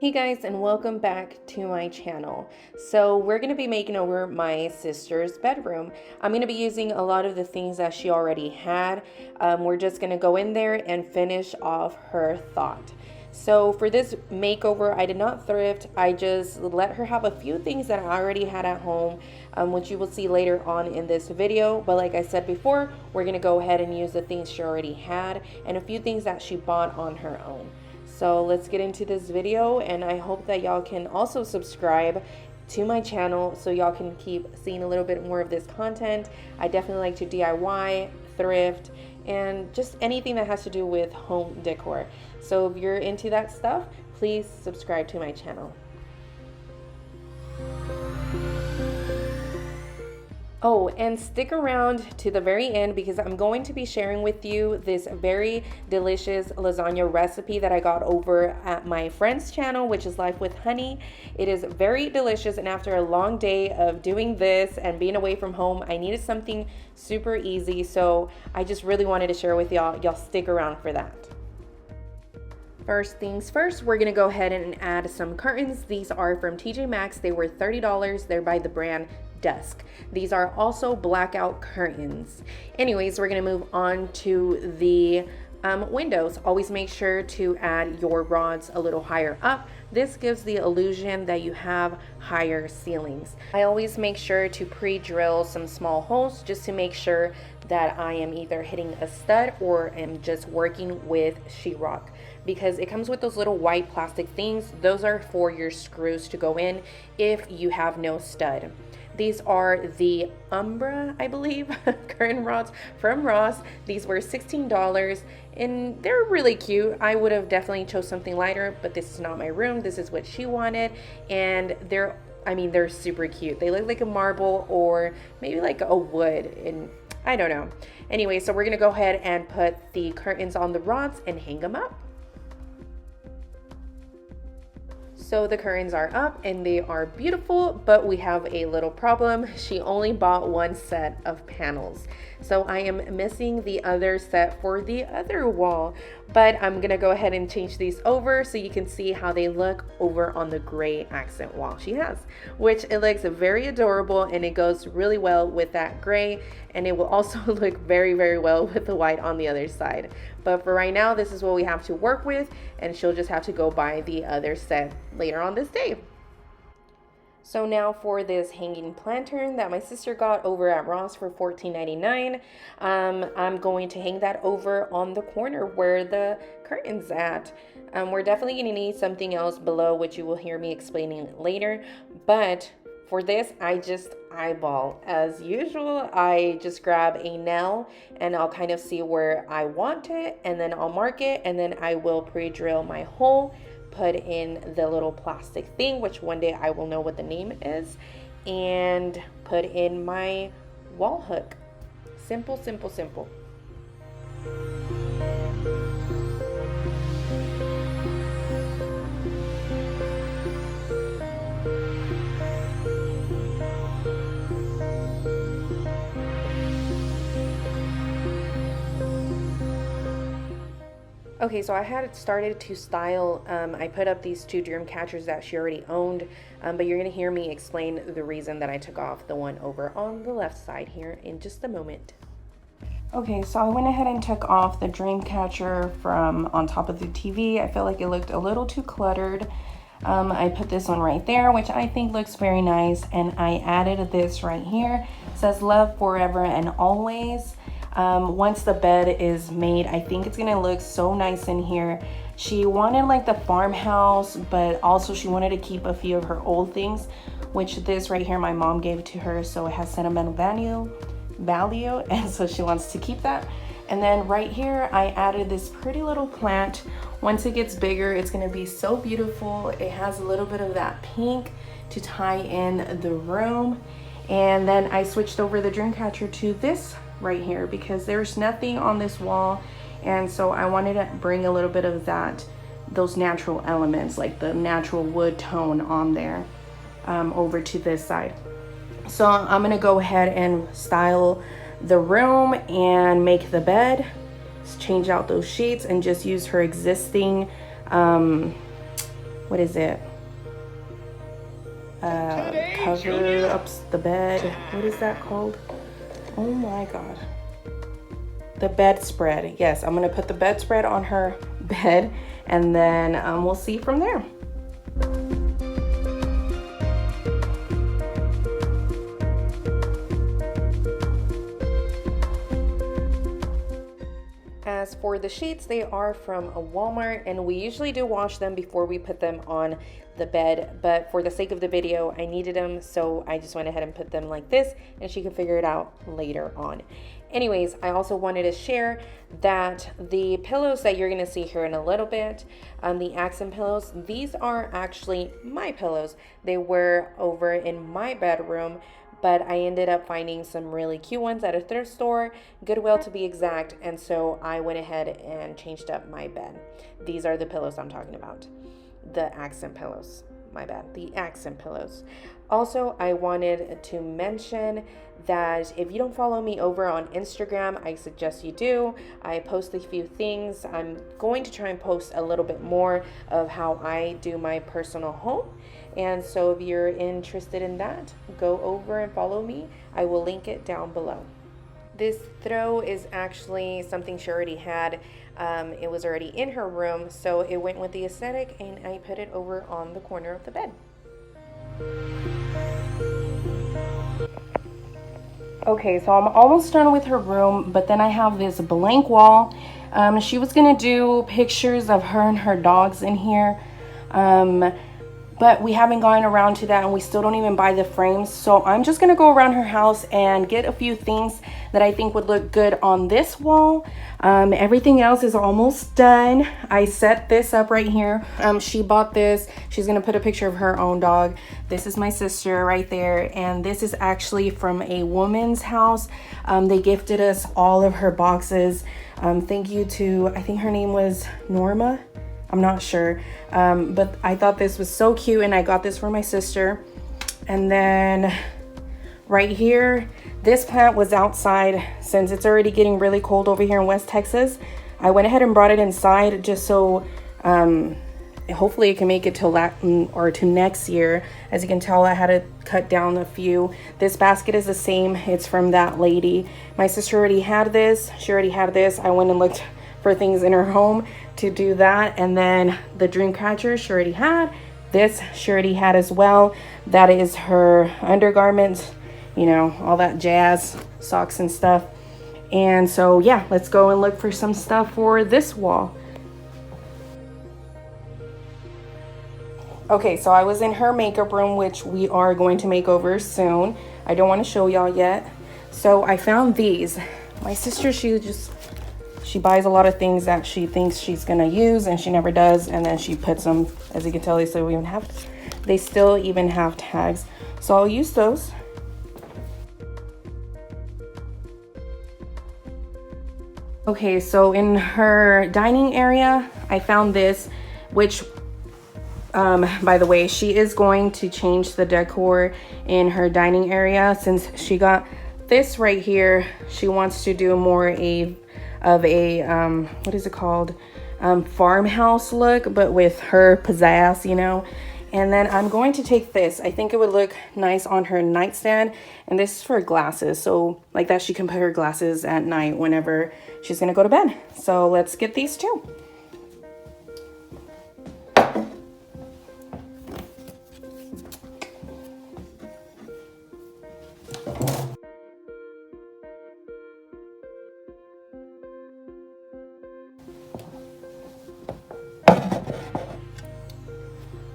Hey guys, and welcome back to my channel. So we're going to be making over my sister's bedroom. I'm going to be using a lot of the things that she already had. We're just going to go in there and finish off her thought. So for this makeover, I did not thrift. I just let her have a few things that I already had at home, which you will see later on in this video. But like I said before, we're going to go ahead and use the things she already had and a few things that she bought on her own. So let's get into this video, and I hope that y'all can also subscribe to my channel so y'all can keep seeing a little bit more of this content. I definitely like to DIY, thrift, and just anything that has to do with home decor. So if you're into that stuff, please subscribe to my channel. Oh, and stick around to the very end because I'm going to be sharing with you this very delicious lasagna recipe that I got over at my friend's channel, which is Life with Honey. It is very delicious, and after a long day of doing this and being away from home, I needed something super easy, so I just really wanted to share with y'all. Y'all stick around for that. First things first, we're gonna go ahead and add some curtains. These are from TJ Maxx. They were $30. They're by the brand Dusk. These are also blackout curtains. Anyways, we're gonna move on to the windows. Always make sure to add your rods a little higher up. This gives the illusion that you have higher ceilings. I always make sure to pre-drill some small holes just to make sure that I am either hitting a stud or am just working with sheetrock, because it comes with those little white plastic things. Those are for your screws to go in if you have no stud. These are the Umbra, I believe, curtain rods from Ross. These were $16 and they're really cute. I would have definitely chose something lighter, but this is not my room. This is what she wanted, and they're super cute. They look like a marble or maybe like a wood, and I don't know. Anyway, so we're gonna go ahead and put the curtains on the rods and hang them up. So the curtains are up and they are beautiful, but we have a little problem. She only bought one set of panels. So I am missing the other set for the other wall, but I'm gonna go ahead and change these over so you can see how they look over on the gray accent wall she has, which it looks very adorable and it goes really well with that gray, and it will also look very, very well with the white on the other side. But for right now, this is what we have to work with, and she'll just have to go buy the other set later on this day. So now for this hanging lantern that my sister got over at Ross for $14.99, I'm going to hang that over on the corner where the curtain's at. We're definitely going to need something else below, which you will hear me explaining later. But for this, I just eyeball. As usual, I just grab a nail and I'll kind of see where I want it, and then I'll mark it, and then I will pre-drill my hole, put in the little plastic thing, which one day I will know what the name is, and put in my wall hook. Simple, simple, simple. Okay, so I had started to style, I put up these two dream catchers that she already owned, but you're gonna hear me explain the reason that I took off the one over on the left side here in just a moment. Okay, so I went ahead and took off the dream catcher from on top of the TV. I felt like it looked a little too cluttered. I put this one right there, which I think looks very nice, and I added this right here. It says love forever and always. Once the bed is made, I think it's gonna look so nice in here. She wanted like the farmhouse, but also she wanted to keep a few of her old things, which this right here my mom gave to her, so it has sentimental value, and so she wants to keep that. And then right here I added this pretty little plant. Once it gets bigger, it's gonna be so beautiful. It has a little bit of that pink to tie in the room. And then I switched over the dream catcher to this right here because there's nothing on this wall, and so I wanted to bring a little bit of those natural elements, like the natural wood tone on there, over to this side. So I'm gonna go ahead and style the room and make the bed, change out those sheets, and just use her existing what is it? Cover ups the bed. What is that called? Oh my God. The bedspread. Yes, I'm gonna put the bedspread on her bed, and then we'll see from there. As for the sheets, they are from a Walmart, and we usually do wash them before we put them on the bed, but for the sake of the video, I needed them, so I just went ahead and put them like this, and she can figure it out later on. Anyways, I also wanted to share that the pillows that you're gonna see here in a little bit, the accent pillows, these are actually my pillows. They were over in my bedroom, but I ended up finding some really cute ones at a thrift store, Goodwill to be exact, and so I went ahead and changed up my bed. These are the pillows I'm talking about. The accent pillows, my bad, the accent pillows. Also, I wanted to mention that if you don't follow me over on Instagram, I suggest you do. I post a few things. I'm going to try and post a little bit more of how I do my personal home. And so if you're interested in that, go over and follow me. I will link it down below. This throw is actually something she already had. It was already in her room, so it went with the aesthetic, and I put it over on the corner of the bed. Okay, so I'm almost done with her room, but then I have this blank wall. She was gonna do pictures of her and her dogs in here. But we haven't gotten around to that, and we still don't even buy the frames. So I'm just gonna go around her house and get a few things that I think would look good on this wall. Everything else is almost done. I set this up right here. She bought this. She's gonna put a picture of her own dog. This is my sister right there, and this is actually from a woman's house. They gifted us all of her boxes. Thank you to, I think her name was Norma. I'm not sure, but I thought this was so cute, and I got this for my sister. And then right here, this plant was outside since it's already getting really cold over here in West Texas. I went ahead and brought it inside just so hopefully it can make it till to next year. As you can tell, I had to cut down a few. This basket is the same. It's from that lady. My sister already had this. She already had this. I went and looked for things in her home to do that. And then the dream catcher she already had. This she already had as well. That is her undergarments, you know, all that jazz, socks and stuff. And so yeah, let's go and look for some stuff for this wall. Okay, so I was in her makeup room, which we are going to make over soon. I don't want to show y'all yet. So I found these. My sister, she buys a lot of things that she thinks she's gonna use, and she never does, and then she puts them, as you can tell, they still even have tags. So I'll use those. Okay, so in her dining area, I found this, which by the way, she is going to change the decor in her dining area. Since she got this right here, she wants to do more of a what is it called, farmhouse look, but with her pizzazz, you know. And then I'm going to take this. I think it would look nice on her nightstand, and this is for glasses, so like that she can put her glasses at night whenever she's gonna go to bed. So let's get these two.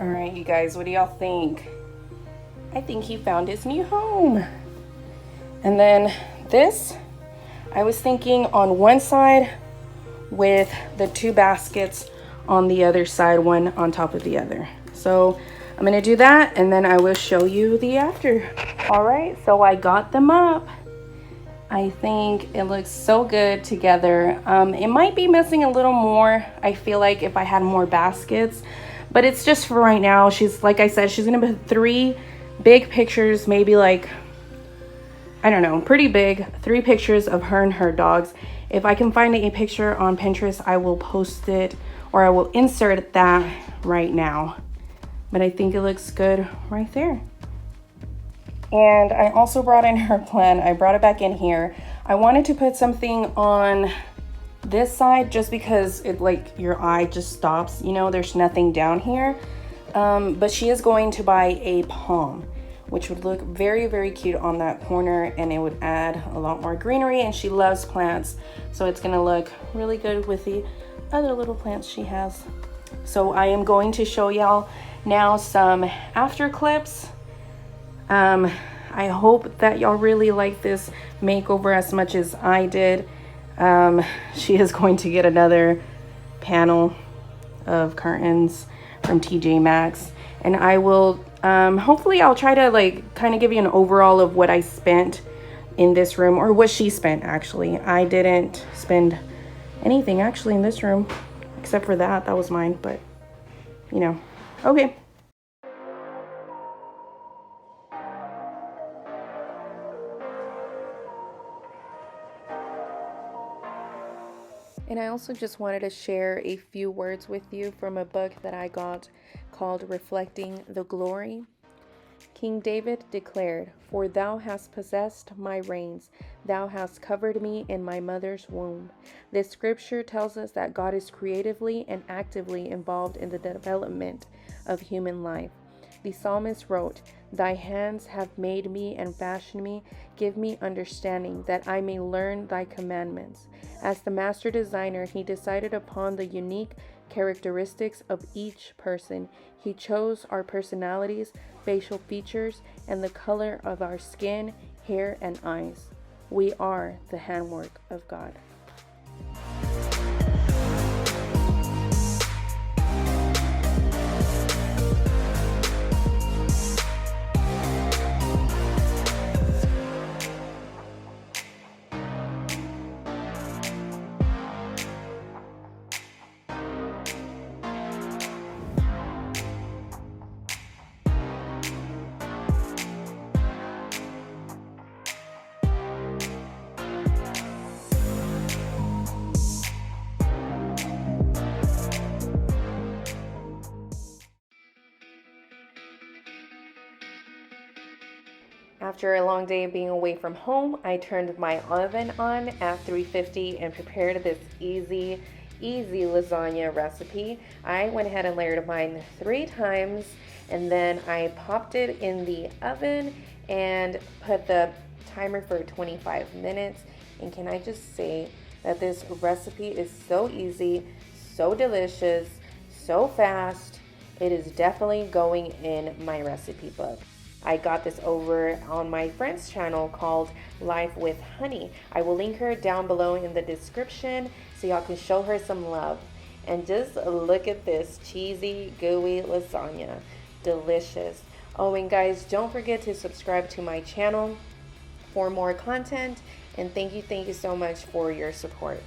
All right, you guys, what do y'all think? I think he found his new home. And then this, I was thinking on one side with the two baskets on the other side, one on top of the other. So I'm gonna do that, and then I will show you the after. All right, so I got them up. I think it looks so good together. It might be missing a little more, I feel like, if I had more baskets, but it's just for right now. She's, like I said, she's gonna put 3 big pictures, maybe like, I don't know, pretty big, 3 pictures of her and her dogs. If I can find a picture on Pinterest, I will post it, or I will insert that right now. but I think it looks good right there. And I also brought in her plan. I brought it back in here. I wanted to put something on this side just because it, like, your eye just stops, you know, there's nothing down here. But she is going to buy a palm, which would look very, very cute on that corner, and it would add a lot more greenery, and she loves plants, so it's gonna look really good with the other little plants she has. So I am going to show y'all now some after clips. I hope that y'all really like this makeover as much as I did. She is going to get another panel of curtains from TJ Maxx, and I will hopefully I'll try to like kind of give you an overall of what I spent in this room, or what she spent. Actually, I didn't spend anything actually in this room except for that was mine, but you know. Okay. And I also just wanted to share a few words with you from a book that I got called Reflecting the Glory. King David declared, "For thou hast possessed my reins, thou hast covered me in my mother's womb." This scripture tells us that God is creatively and actively involved in the development of human life. The psalmist wrote, "Thy hands have made me and fashioned me. Give me understanding, that I may learn thy commandments." As the master designer, he decided upon the unique characteristics of each person. He chose our personalities, facial features, and the color of our skin, hair, and eyes. We are the handwork of God. After a long day of being away from home, I turned my oven on at 350 and prepared this easy lasagna recipe. I went ahead and layered mine 3 times, and then I popped it in the oven and put the timer for 25 minutes. And can I just say that this recipe is so easy, so delicious, so fast. It is definitely going in my recipe book. I got this over on my friend's channel called Life with Honey. I will link her down below in the description so y'all can show her some love. And just look at this cheesy, gooey lasagna. Delicious. Oh, and guys, don't forget to subscribe to my channel for more content. And thank you so much for your support.